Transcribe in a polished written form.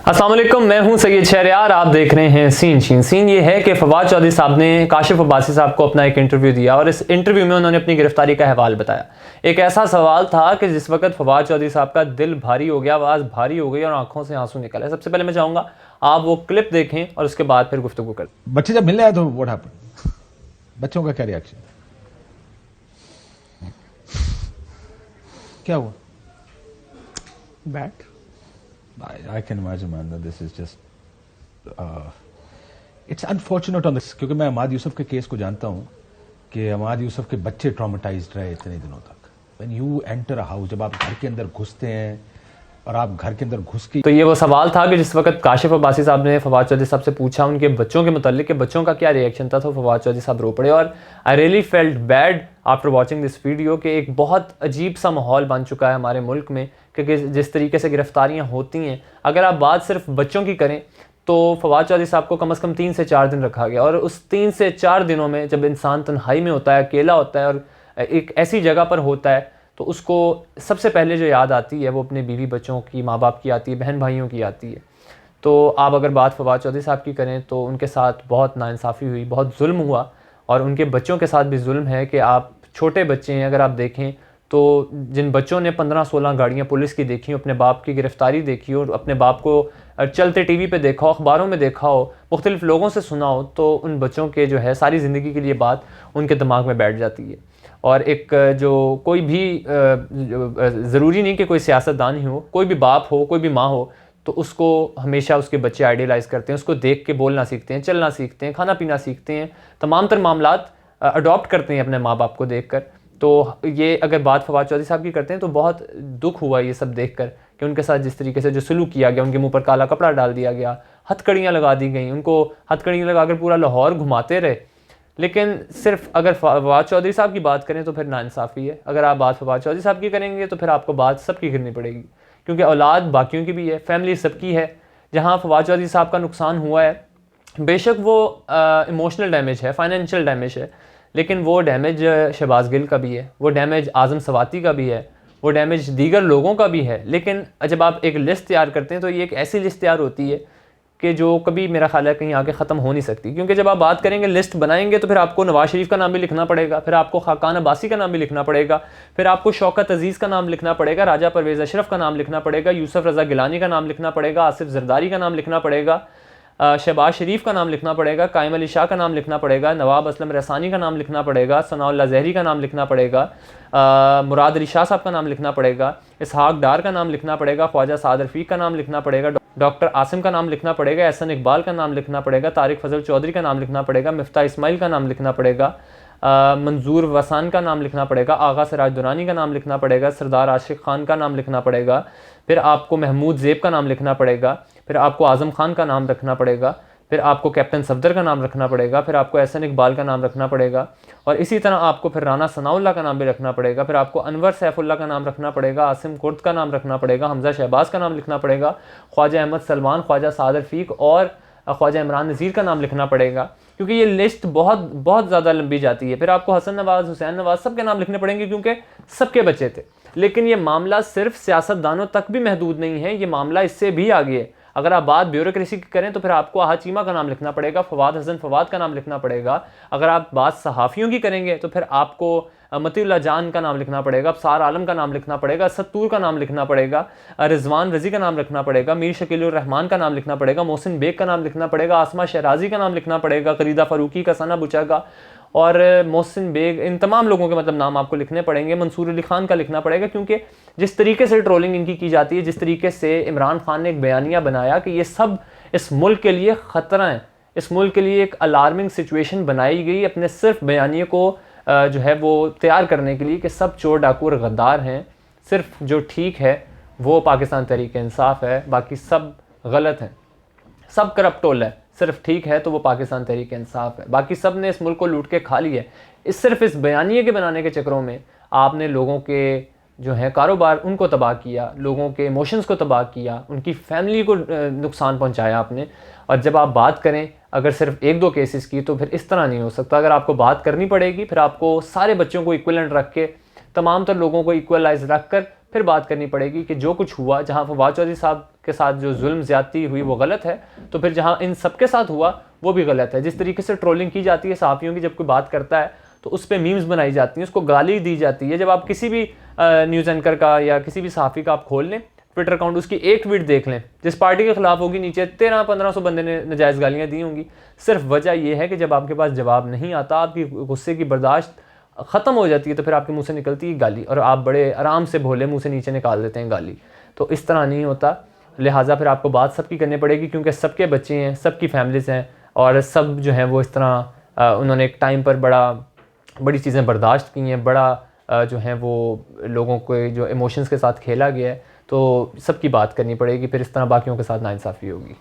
अस्सलाम वालेकुम, मैं हूं सैयद शहरयार। आप देख रहे हैं सीन ये है कि फवाद चौधरी साहब ने काशिफ अब्बासी साहब को अपना एक इंटरव्यू दिया और इस इंटरव्यू में उन्होंने अपनी गिरफ्तारी का अहवाल बताया। एक ऐसा सवाल था कि जिस वक्त फवाद चौधरी साहब का दिल भारी हो गया, आवाज़ भारी हो गई और आंखों से आंसू निकले। सबसे पहले मैं चाहूँगा आप वो क्लिप देखें और उसके बाद फिर गुफ्तगू करें। बच्चे जब मिलने आए तो व्हाट हैपेंड? बच्चों का क्या रिएक्शन? क्या हुआ? Bat I can imagine, man, that this is just it's unfortunate on this, क्योंकि मैं अमाद यूसुफ के केस को जानता हूँ कि अमाद यूसुफ के बच्चे ट्रॉमेटाइज्ड रहे इतने दिनों तक। When you enter a house, जब आप घर के अंदर घुसते हैं और आप घर के अंदर घुस के, तो ये वो सवाल था कि जिस वक्त काशिफ अब्बासी साहब ने फवाद चौधरी साहब से पूछा उनके बच्चों के मुतालिक कि बच्चों का क्या रिएक्शन था, तो फवाद चौधरी साहब रो पड़े। और I really felt bad after watching this video कि एक बहुत अजीब सा माहौल बन चुका है हमारे मुल्क में, क्योंकि जिस तरीके से गिरफ्तारियाँ होती हैं, अगर आप बात सिर्फ बच्चों की करें तो फवाद चौधरी साहब को कम से कम 3 से 4 दिन रखा गया। और उस 3 से 4 दिनों में जब इंसान तन्हाई में होता है, अकेला होता है और एक ऐसी जगह पर होता है, तो उसको सबसे पहले जो याद आती है वो अपने बीवी बच्चों की, माँ बाप की आती है, बहन भाइयों की आती है। तो आप अगर बात फवाद चौधरी साहब की करें तो उनके साथ बहुत नाइंसाफ़ी हुई, बहुत जुल्म हुआ। और उनके बच्चों के साथ भी जुल्म है कि आप छोटे बच्चे हैं, अगर आप देखें तो जिन बच्चों ने 15-16 गाड़ियाँ पुलिस की देखी, अपने बाप की गिरफ्तारी देखी और अपने बाप को चलते टीवी पे देखा हो, अखबारों में देखा हो, मुख्तलिफ लोगों से सुना हो, तो उन बच्चों के जो है सारी ज़िंदगी के लिए बात उनके दिमाग में बैठ जाती है। और एक जो कोई भी ज़रूरी नहीं कि कोई सियासतदान ही हो, कोई भी बाप हो, कोई भी माँ हो, तो उसको हमेशा उसके बच्चे आइडियलाइज़ करते हैं, उसको देख के बोलना सीखते हैं, चलना सीखते हैं, खाना पीना सीखते हैं, तमाम तर मामलात अडॉप्ट करते हैं अपने माँ बाप को देख कर। तो ये अगर बात फवाद चौधरी साहब की करते हैं तो बहुत दुख हुआ ये सब देख कर कि उनके साथ जिस तरीके से जो सलूक किया गया, उनके मुंह पर काला कपड़ा डाल दिया गया, हथकड़ियाँ लगा दी गई, उनको हथकड़ियाँ लगा कर पूरा लाहौर घुमाते रहे। लेकिन सिर्फ अगर फवाद चौधरी साहब की बात करें तो फिर नाइंसाफ़ी है। अगर आप बात फवाद चौधरी साहब की करेंगे तो फिर आपको बात सबकी करनी पड़ेगी, क्योंकि औलाद बाकियों की भी है, फैमिली सबकी है। जहाँ फवाद चौधरी साहब का नुकसान हुआ है, बेशक वो इमोशनल डैमेज है, फाइनेंशियल डैमेज है, लेकिन वो डैमेज शहबाज गिल का भी है, वो डैमेज आज़म सवाती का भी है, वो डैमेज दीगर लोगों का भी है। लेकिन जब आप एक लिस्ट तैयार करते हैं तो ये एक ऐसी लिस्ट तैयार होती है कि जो कभी मेरा ख्याल है कहीं आगे ख़त्म हो नहीं सकती। क्योंकि जब आप बात करेंगे, लिस्ट बनाएंगे, तो फिर आपको नवाज शरीफ का नाम भी लिखना पड़ेगा, फिर आपको खाकान अब्बासी का नाम भी लिखना पड़ेगा, फिर आपको शौकत अजीज़ का नाम लिखना पड़ेगा, राजा परवेज़ अशरफ का नाम लिखना पड़ेगा, यूसुफ रज़ा गिलानी का नाम लिखना पड़ेगा, आसिफ जरदारी का नाम लिखना पड़ेगा, शहबाज शरीफ का नाम लिखना पड़ेगा, कायम अली शाह का नाम लिखना पड़ेगा, नवाब असलम रहसानी का नाम लिखना पड़ेगा, सनाउल्लाह ज़हरी का नाम लिखना पड़ेगा, मुराद अली शाह साहब का नाम लिखना पड़ेगा, इसहाक डार का नाम लिखना पड़ेगा, ख्वाजा साद रफ़ीक का नाम लिखना पड़ेगा, डॉक्टर आसिम का नाम लिखना पड़ेगा, एहसन इकबाल का नाम लिखना पड़ेगा, तारिक फजल चौधरी का नाम लिखना पड़ेगा, मिफ्ता इस्माइल का नाम लिखना पड़ेगा, मंजूर वसान का नाम लिखना पड़ेगा, आगा सिराज दुरानी का नाम लिखना पड़ेगा, सरदार आशिक खान का नाम लिखना पड़ेगा, फिर आपको महमूद ज़ेब का नाम लिखना पड़ेगा, फिर आपको आज़म खान का नाम रखना पड़ेगा, फिर आपको कैप्टन सफदर का नाम रखना पड़ेगा, फिर आपको एहसन इकबाल का नाम रखना पड़ेगा, और इसी तरह आपको फिर राना सनाउल्लाह का नाम भी रखना पड़ेगा, फिर आपको अनवर सैफुल्लाह का नाम रखना पड़ेगा, आसिम कुर्द का नाम रखना पड़ेगा, हमजा शहबाज का नाम लिखना पड़ेगा, ख्वाजा अहमद सलमान, ख्वाजा साद रफ़ीक और ख्वाजा इमरान नज़ीर का नाम लिखना पड़ेगा, क्योंकि ये लिस्ट बहुत बहुत ज़्यादा लंबी जाती है। फिर आपको हसन नवाज़, हुसैन नवाज़ सबके नाम लिखने पड़ेंगे, क्योंकि सबके बच्चे थे। लेकिन ये मामला सिर्फ सियासतदानों तक भी महदूद नहीं है, ये मामला इससे भी आगे है। अगर आप बात ब्यूरोक्रेसी की करें तो फिर आपको आहा चीमा का नाम लिखना पड़ेगा, फवाद हसन फवाद का नाम लिखना पड़ेगा। अगर आप बात सहाफ़ियों की करेंगे तो फिर आपको मतीउल्लाह जान का नाम लिखना पड़ेगा, अबसार आलम का नाम लिखना पड़ेगा, सत्तूर का नाम लिखना पड़ेगा, रिजवान रज़ी का नाम लिखना पड़ेगा, मीर शकीलुर रहमान का नाम लिखना पड़ेगा, मोहसिन बेग का नाम लिखना पड़ेगा, आसमा शहराजी का नाम लिखना पड़ेगा, करीदा फ़ारूकी का, सना बुचा का और मोहसिन बेग, इन तमाम लोगों के मतलब नाम आपको लिखने पड़ेंगे। मंसूर अली खान का लिखना पड़ेगा, क्योंकि जिस तरीके से ट्रोलिंग इनकी की जाती है, जिस तरीके से इमरान खान ने एक बयानिया बनाया कि ये सब इस मुल्क के लिए ख़तरा है, इस मुल्क के लिए एक अलार्मिंग सिचुएशन बनाई गई अपने सिर्फ बयानिए को जो है वो तैयार करने के लिए कि सब चोर डाकू और गद्दार हैं, सिर्फ जो ठीक है वो पाकिस्तान तहरीक इंसाफ है, बाकी सब गलत हैं, सब करप्टोल है, सिर्फ ठीक है तो वो पाकिस्तान तहरीक इंसाफ है, बाकी सब ने इस मुल्क को लूट के खा लिया है। सिर्फ इस बयानिए के बनाने के चक्करों में आपने लोगों के जो है कारोबार उनको तबाह किया, लोगों के इमोशंस को तबाह किया, उनकी फैमिली को नुकसान पहुंचाया आपने। और जब आप बात करें अगर सिर्फ 1-2 केसेस की, तो फिर इस तरह नहीं हो सकता। अगर आपको बात करनी पड़ेगी फिर आपको सारे बच्चों को इक्वलेंट रख के, तमाम तर लोगों को इक्वलाइज रख कर फिर बात करनी पड़ेगी कि जो कुछ हुआ, जहाँ फवाद चौधरी साहब के साथ जो जुल्म ज़्यादती हुई वो गलत है, तो फिर जहाँ इन सबके साथ हुआ वो भी गलत है। जिस तरीके से ट्रोलिंग की जाती है सहाफ़ियों की, जब कोई बात करता है तो उस पर मीम्स बनाई जाती हैं, उसको गाली दी जाती है। जब आप किसी भी न्यूज़ एंकर का या किसी भी सहाफ़ी का आप खोल लें ट्विटर अकाउंट, उसकी एक ट्वीट देख लें जिस पार्टी के खिलाफ होगी, नीचे 1300-1500 बंदे ने नजायज़ गालियाँ दी होंगी। सिर्फ वजह यह है कि जब आपके पास जवाब नहीं आता, आपकी गुस्से की बर्दाश्त ख़त्म हो जाती है, तो फिर आपके मुंह से निकलती है गाली और आप बड़े आराम से भोले मुंह से नीचे निकाल देते हैं गाली। तो इस तरह नहीं होता। लिहाजा फिर आपको बात सबकी करनी पड़ेगी, क्योंकि सबके बच्चे हैं, सबकी फैमिलीज़ हैं और सब जो हैं वो इस तरह उन्होंने एक टाइम पर बड़ी चीज़ें बर्दाश्त की हैं, जो हैं वो लोगों को जो इमोशंस के साथ खेला गया है, तो सबकी बात करनी पड़ेगी। फिर इस तरह बाकियों के साथ नाइंसाफ़ी होगी।